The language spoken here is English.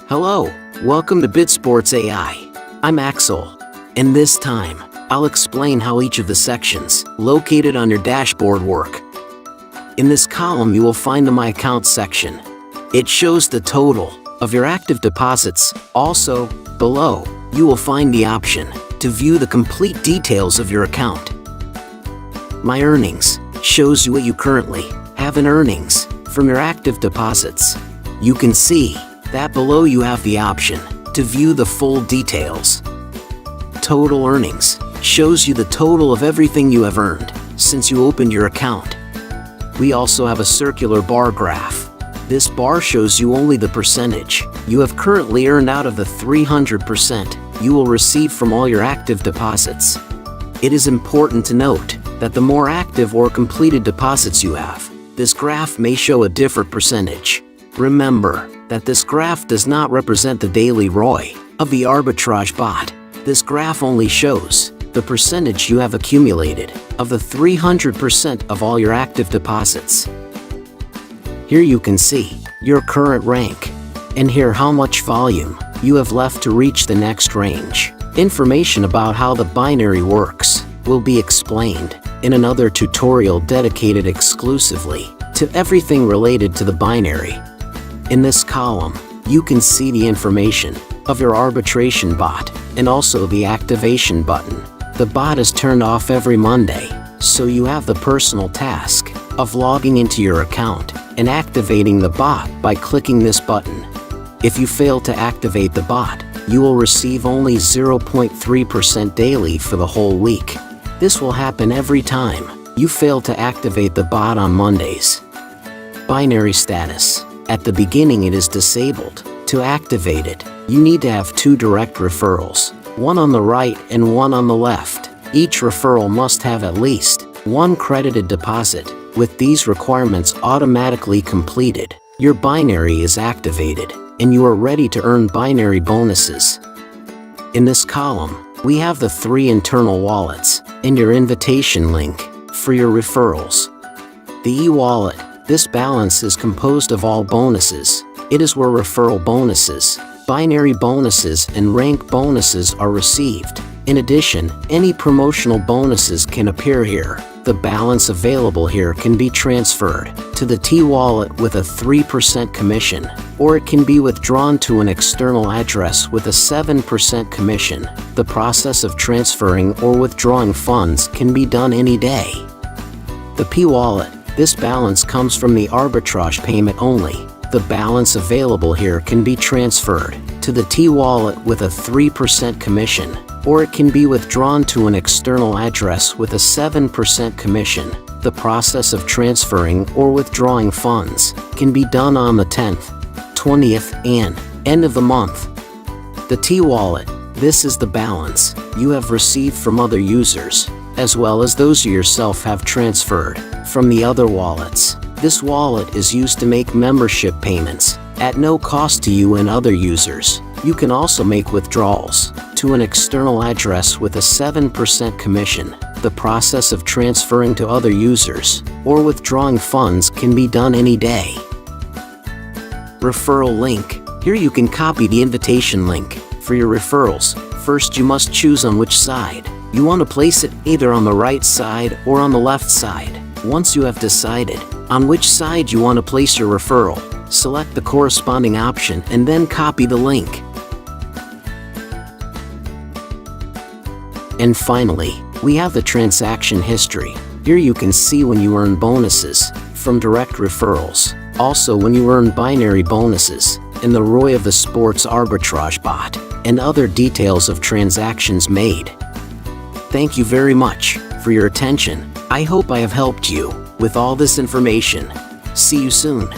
Hello, welcome to BitSports AI. I'm Axel, and this time, I'll explain how each of the sections located on your dashboard work. In this column you will find the My Account section. It shows the total of your active deposits. Also, below, you will find the option to view the complete details of your account. My Earnings shows you what you currently have in earnings from your active deposits. You can see that below you have the option to view the full details. Total Earnings shows you the total of everything you have earned since you opened your account. We also have a circular bar graph. This bar shows you only the percentage you have currently earned out of the 300% you will receive from all your active deposits. It is important to note that the more active or completed deposits you have, this graph may show a different percentage. Remember that this graph does not represent the daily ROI of the Arbitrage bot. This graph only shows the percentage you have accumulated of the 300% of all your active deposits. Here you can see your current rank, and here how much volume you have left to reach the next range. Information about how the binary works will be explained in another tutorial dedicated exclusively to everything related to the binary. In this column, you can see the information of your arbitration bot and also the activation button. The bot is turned off every Monday, so you have the personal task of logging into your account and activating the bot by clicking this button. If you fail to activate the bot, you will receive only 0.3% daily for the whole week. This will happen every time you fail to activate the bot on Mondays. Binary status. At the beginning it is disabled. To activate it, you need to have 2 direct referrals, one on the right and one on the left. Each referral must have at least 1 credited deposit. With these requirements automatically completed, your binary is activated, and you are ready to earn binary bonuses. In this column, we have the 3 internal wallets and your invitation link for your referrals. The e-wallet. This balance is composed of all bonuses. It is where referral bonuses, binary bonuses, and rank bonuses are received. In addition, any promotional bonuses can appear here. The balance available here can be transferred to the T-wallet with a 3% commission, or it can be withdrawn to an external address with a 7% commission. The process of transferring or withdrawing funds can be done any day. The P-wallet. This balance comes from the arbitrage payment only. The balance available here can be transferred to the T-wallet with a 3% commission, or it can be withdrawn to an external address with a 7% commission. The process of transferring or withdrawing funds can be done on the 10th, 20th, and end of the month. The T-wallet. This is the balance you have received from other users, as well as those you yourself have transferred from the other wallets. This wallet is used to make membership payments at no cost to you and other users. You can also make withdrawals to an external address with a 7% commission. The process of transferring to other users or withdrawing funds can be done any day. Referral link. Here you can copy the invitation link for your referrals. First, you must choose on which side you want to place it, either on the right side or on the left side. Once you have decided on which side you want to place your referral, select the corresponding option and then copy the link. And finally, we have the transaction history. Here you can see when you earn bonuses from direct referrals, also when you earn binary bonuses, and the ROI of the sports arbitrage bot, and other details of transactions made. Thank you very much for your attention. I hope I have helped you with all this information. See you soon.